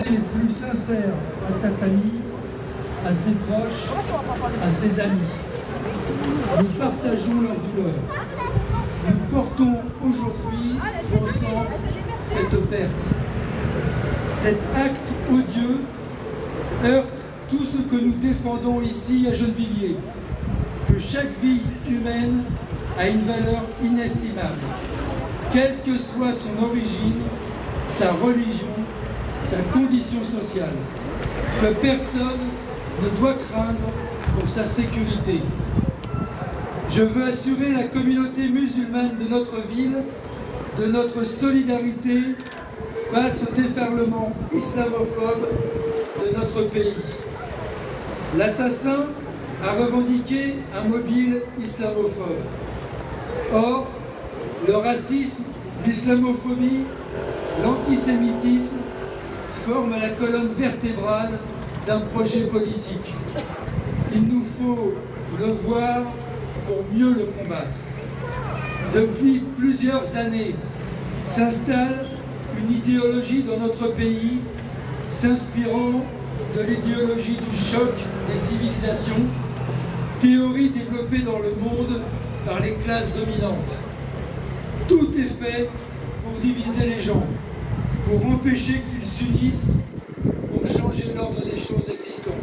les plus sincères à sa famille, à ses proches, à ses amis. Nous partageons leur douleur. Nous portons aujourd'hui ensemble cette perte. Cet acte odieux heurte tout ce que nous défendons ici à Gennevilliers, que chaque vie humaine a une valeur inestimable, quelle que soit son origine, sa religion, sa condition sociale, que personne ne doit craindre pour sa sécurité. Je veux assurer la communauté musulmane de notre ville de notre solidarité face au déferlement islamophobe de notre pays. L'assassin a revendiqué un mobile islamophobe. Or, le racisme, l'islamophobie, l'antisémitisme forment la colonne vertébrale d'un projet politique. Il nous faut le voir pour mieux le combattre. Depuis plusieurs années, s'installe une idéologie dans notre pays s'inspirant de l'idéologie du choc des civilisations, théorie développée dans le monde par les classes dominantes. Tout est fait pour diviser les gens, pour empêcher qu'ils s'unissent, pour changer l'ordre des choses existantes.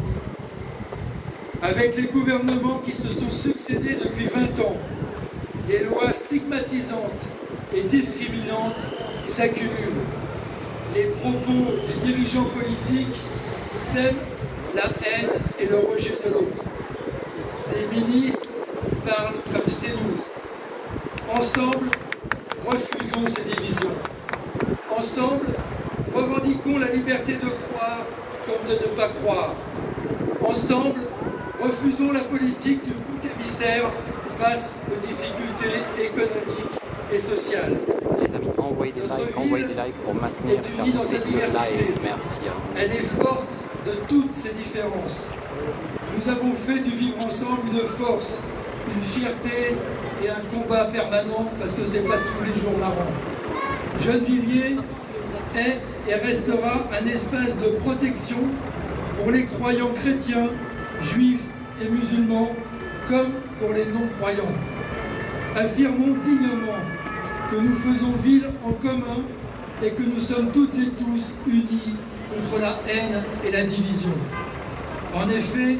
Avec les gouvernements qui se sont succédés depuis 20 ans, les lois stigmatisantes et discriminantes s'accumulent. Les propos des dirigeants politiques sèment la haine et le rejet de l'autre. Des ministres parlent comme CNews. Ensemble, refusons ces divisions. Ensemble, revendiquons la liberté de croire comme de ne pas croire. Ensemble, refusons la politique du bouc émissaire face aux difficultés économiques et sociales. Les amis, envoyez des likes pour maintenir est unie dans sa diversité. Merci à vous. Elle est forte de toutes ces différences. Nous avons fait du vivre ensemble une force, une fierté et un combat permanent parce que c'est pas tous les jours marrant. Gennevilliers est et restera un espace de protection pour les croyants chrétiens, juifs et musulmans, comme pour les non-croyants. Affirmons dignement que nous faisons ville en commun et que nous sommes toutes et tous unis contre la haine et la division. En effet,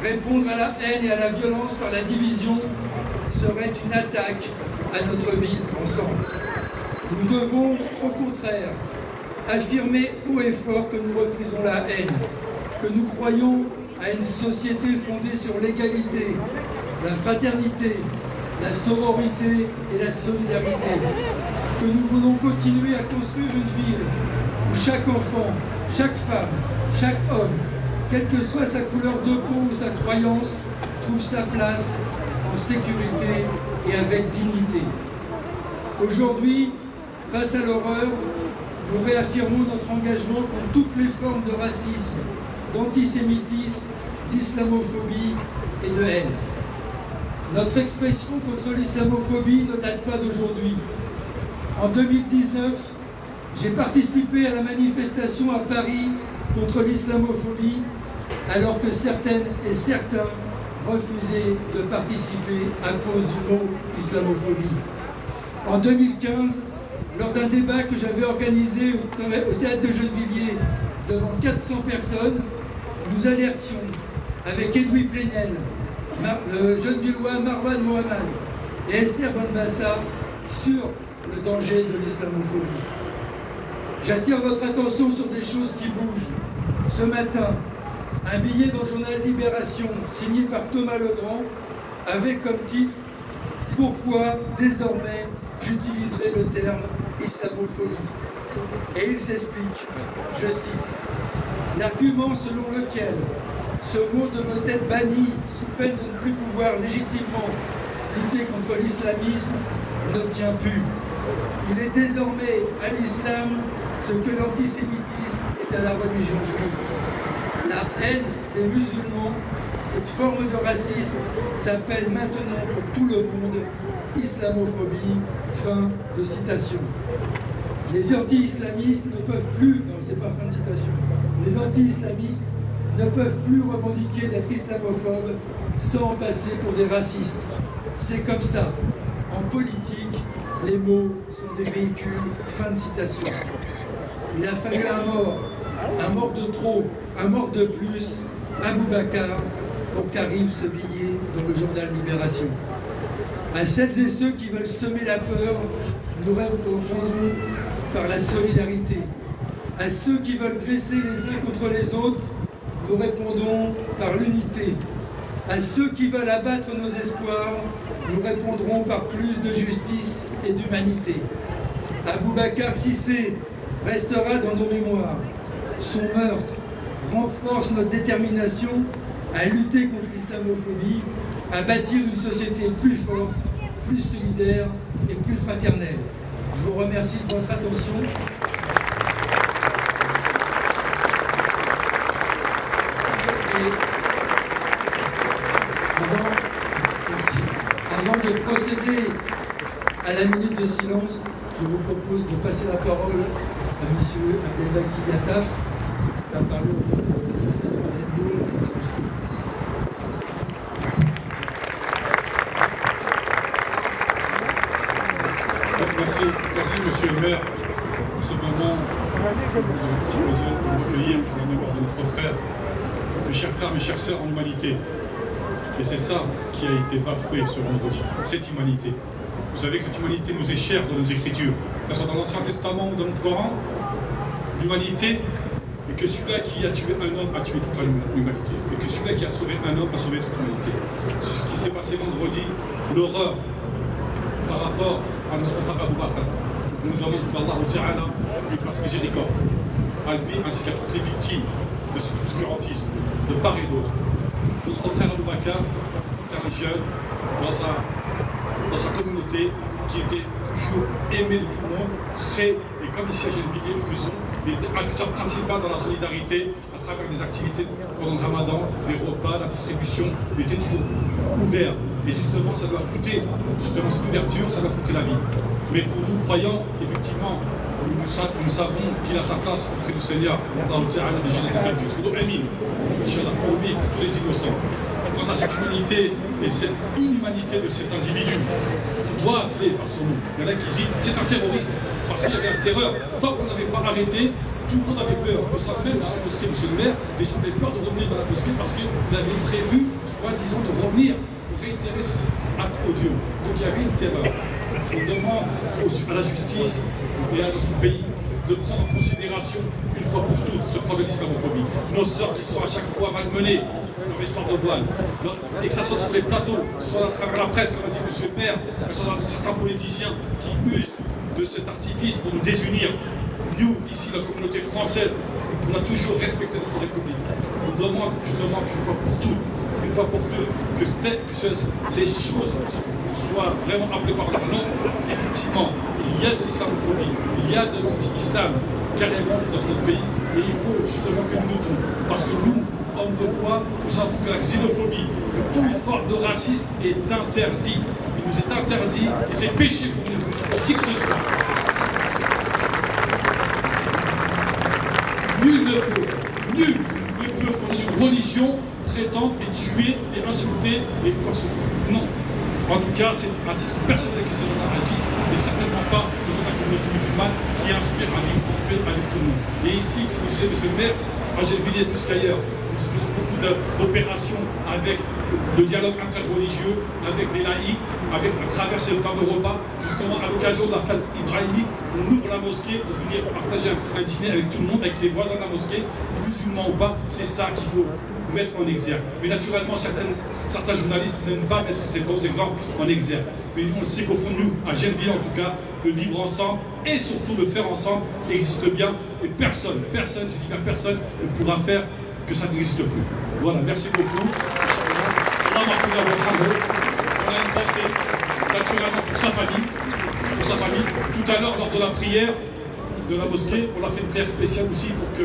répondre à la haine et à la violence par la division serait une attaque à notre vie ensemble. Nous devons, au contraire, affirmer haut et fort que nous refusons la haine, que nous croyons à une société fondée sur l'égalité, la fraternité, la sororité et la solidarité, que nous voulons continuer à construire une ville où chaque enfant, chaque femme, chaque homme, quelle que soit sa couleur de peau ou sa croyance, trouve sa place en sécurité et avec dignité. Aujourd'hui, face à l'horreur, nous réaffirmons notre engagement contre toutes les formes de racisme, d'antisémitisme, d'islamophobie et de haine. Notre expression contre l'islamophobie ne date pas d'aujourd'hui. En 2019, j'ai participé à la manifestation à Paris contre l'islamophobie, alors que certaines et certains refusaient de participer à cause du mot islamophobie. En 2015, lors d'un débat que j'avais organisé au théâtre de Gennevilliers devant 400 personnes, nous alertions avec Edoui Plenel, le Gennevillois Marwan Mohamed et Esther Benbassa sur le danger de l'islamophobie. J'attire votre attention sur des choses qui bougent. Ce matin, un billet dans le journal Libération signé par Thomas Legrand avait comme titre « Pourquoi désormais j'utiliserai le terme islamophobie ?» Et il s'explique, je cite, « L'argument selon lequel ce mot devait être banni sous peine de ne plus pouvoir légitimement lutter contre l'islamisme ne tient plus. Il est désormais à l'islam ce que l'antisémitisme est à la religion juive. La haine des musulmans, cette forme de racisme, s'appelle maintenant pour tout le monde islamophobie. » Fin de citation. Les anti-islamistes ne peuvent plus, non c'est pas fin de citation, les anti-islamistes ne peuvent plus revendiquer d'être islamophobes sans passer pour des racistes. C'est comme ça. En politique, les mots sont des véhicules. Fin de citation. Il a fallu un mort de trop, un mort de plus, Abou Bakar, pour qu'arrive ce billet dans le journal Libération. À celles et ceux qui veulent semer la peur, nous répondrons par la solidarité. À ceux qui veulent dresser les uns contre les autres, nous répondons par l'unité. À ceux qui veulent abattre nos espoirs, nous répondrons par plus de justice et d'humanité. Abou Bakar Cissé restera dans nos mémoires. Son meurtre renforce notre détermination à lutter contre l'islamophobie, à bâtir une société plus forte, plus solidaire et plus fraternelle. Je vous remercie de votre attention. Avant de procéder à la minute de silence, je vous propose de passer la parole à M. Abdelbaki Yattaf, qui va parler au nom de la société de Red Bull. Merci Monsieur le maire pour ce moment que vous nous proposez de recueillir pour la mémoire de notre frère, mes chers frères, mes chères sœurs en humanité. Et c'est ça qui a été bafoué ce vendredi, cette humanité. Vous savez que cette humanité nous est chère dans nos écritures, que ce soit dans l'Ancien Testament ou dans le Coran, l'humanité, et que celui-là qui a tué un homme a tué toute l'humanité, et que celui-là qui a sauvé un homme a sauvé toute l'humanité. C'est ce qui s'est passé vendredi, l'horreur par rapport à notre frère Abou Bakar. Nous demandons qu'Allah Ta'ala lui fasse miséricorde, à lui ainsi qu'à toutes les victimes de ce obscurantisme, de part et d'autre. Notre frère Abou Bakar était un jeune dans sa communauté qui était toujours aimé de tout le monde, très, et comme ici à Gennevilliers le faisons, il était acteur principal dans la solidarité à travers des activités pendant le Ramadan, les repas, la distribution, il était toujours ouvert. Et justement, ça doit coûter, justement cette ouverture, ça doit coûter la vie. Mais pour nous croyants, effectivement, nous savons qu'il a sa place auprès du Seigneur, dans le terrain des générations pour lui et pour tous les innocents. Quant à cette humanité et cette inhumanité de cet individu, on doit appeler par son nom. Il y en a qui disent c'est un terroriste, parce qu'il y avait un terreur. Tant qu'on n'avait pas arrêté, tout le monde avait peur. Au sein même de cette mosquée, monsieur le maire, les gens avaient peur de revenir dans la mosquée parce qu'il avait prévu, soi-disant, de revenir pour réitérer ce acte odieux. Donc il y avait une terreur. On demande à la justice et à notre pays de prendre en considération une fois pour toutes ce problème d'islamophobie. Nos sœurs qui sont à chaque fois malmenées dans l'histoire de voile, et que ça soit sur les plateaux, que ce soit à travers la presse, comme a dit M. le maire, que ce soit certains politiciens qui usent de cet artifice pour nous désunir. Nous, ici, la communauté française, qu'on a toujours respecté notre République, on demande justement qu'une fois pour toutes, que les choses soient vraiment appelées par leur nom. Effectivement, il y a de l'islamophobie, il y a de l'anti-islam carrément dans notre pays, et il faut justement que nous luttons. Parce que nous, hommes de foi, nous savons que la xénophobie, que toute forme de racisme est interdit. Il nous est interdit et c'est péché pour nous, pour qui que ce soit. Nul ne peut, pour une religion, prétendre et tuer et insulter et quoi que ce soit. Non. En tout cas, c'est à titre personnel que ces gens-là agissent, et certainement pas de notre communauté musulmane qui inspire un livre avec tout le monde. Et ici, comme vous disiez, monsieur le maire, moi j'ai vu plus qu'ailleurs, nous faisons beaucoup d'opérations avec le dialogue interreligieux, avec des laïcs, avec à travers ces fameux repas, justement à l'occasion de la fête ibrahimique, on ouvre la mosquée pour venir partager un dîner avec tout le monde, avec les voisins de la mosquée, musulmans ou pas, c'est ça qu'il faut mettre en exergue. Mais naturellement, certains journalistes n'aiment pas mettre ces bons exemples en exergue. Mais nous, on sait qu'au fond de nous, à Gennevilliers en tout cas, le vivre ensemble et surtout le faire ensemble existe bien. Et personne, je dis bien personne, ne pourra faire que ça n'existe plus. Voilà, merci beaucoup. On a une pensée naturellement pour sa famille. Tout à l'heure, lors de la prière de la mosquée, on a fait une prière spéciale aussi pour que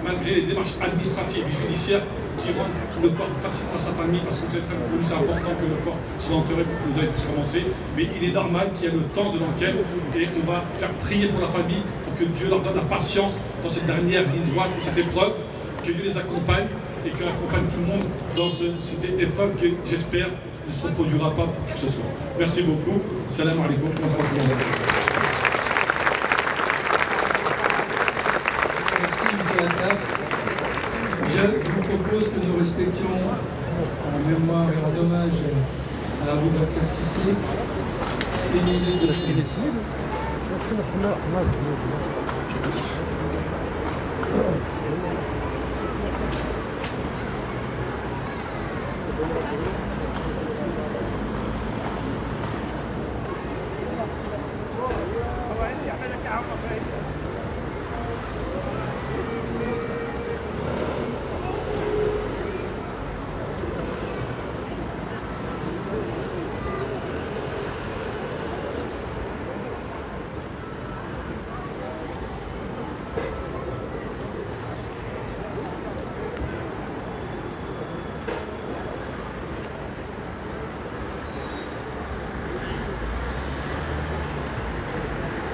malgré les démarches administratives et judiciaires qui rendent le corps facilement à sa famille, parce que vous êtes très connu, c'est important que le corps soit enterré pour que le deuil puisse commencer. Mais il est normal qu'il y ait le temps de l'enquête et on va faire prier pour la famille pour que Dieu leur donne la patience dans cette dernière ligne droite et cette épreuve, que Dieu les accompagne et qu'il accompagne tout le monde dans cette épreuve que j'espère ne se reproduira pas pour qui que ce soit. Merci beaucoup. Salam alaikum. Merci, M. Attaf. Je vous propose que nous respections, en mémoire et en hommage à Abou Bakr Cissé, les minutes de silence.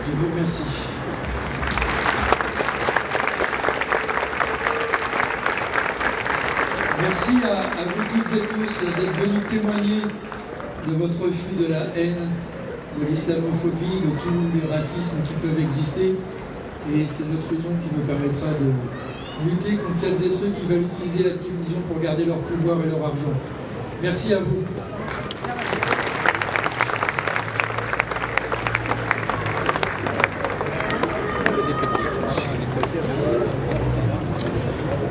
Je vous remercie. Merci à vous toutes et tous d'être venus témoigner de votre refus de la haine, de l'islamophobie, de tous les racismes qui peuvent exister. Et c'est notre union qui nous permettra de lutter contre celles et ceux qui veulent utiliser la division pour garder leur pouvoir et leur argent. Merci à vous.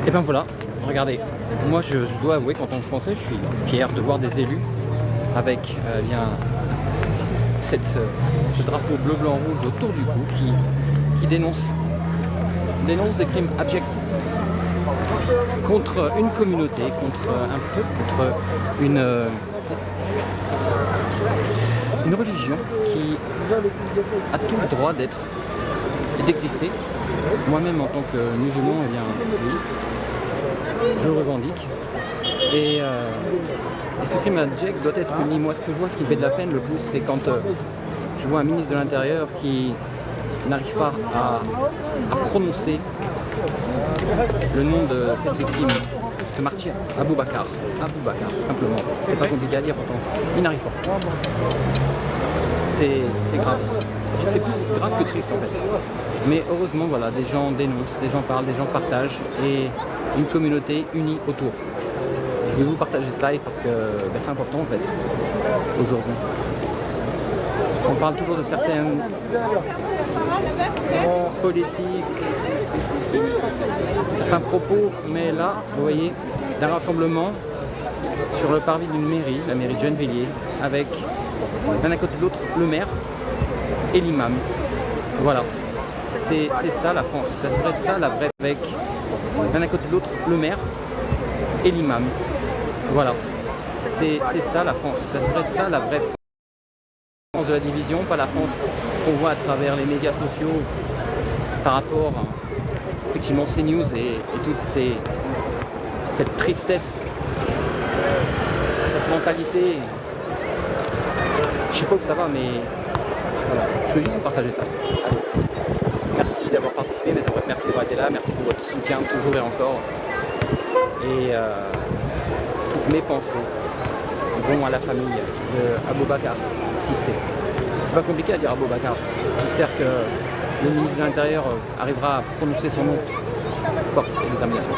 Et ben voilà, regardez, moi je dois avouer qu'en tant que Français, je suis fier de voir des élus avec bien ce drapeau bleu, blanc, rouge autour du cou qui dénonce des crimes abjects contre une communauté, contre un peuple, contre une religion qui a tout le droit d'être et d'exister. Moi-même en tant que musulman, eh bien oui, je le revendique. Et ce crime abject doit être puni. Moi, ce que je vois, ce qui me fait de la peine le plus, c'est quand je vois un ministre de l'Intérieur qui n'arrive pas à prononcer le nom de cette victime, ce martyr, Abou Bakr, simplement. C'est pas compliqué à dire pourtant. Il n'arrive pas. C'est grave. C'est plus grave que triste en fait. Mais heureusement, voilà, des gens dénoncent, des gens parlent, des gens partagent et une communauté unie autour. Je vais vous partager ce live parce que c'est important en fait, aujourd'hui. On parle toujours de certaines politiques, certains propos, mais là, vous voyez, d'un rassemblement sur le parvis d'une mairie, la mairie de Gennevilliers, avec l'un à côté de l'autre le maire et l'imam. Voilà, c'est ça la France, ça serait ça la vraie, avec l'un à côté de l'autre le maire et l'imam. Voilà, c'est ça la France, ça serait ça la vraie France de la division, pas la France qu'on voit à travers les médias sociaux par rapport à effectivement CNews et toute cette tristesse, cette mentalité. Je sais pas où ça va, mais voilà, je veux juste vous partager ça. Allez. Merci d'avoir participé, merci d'avoir été là, merci pour votre soutien toujours et encore. Et toutes mes pensées vont à la famille de Abou Bakr Cissé. C'est pas compliqué à dire Abou Bakr. J'espère que le ministre de l'Intérieur arrivera à prononcer son nom. Force et détermination.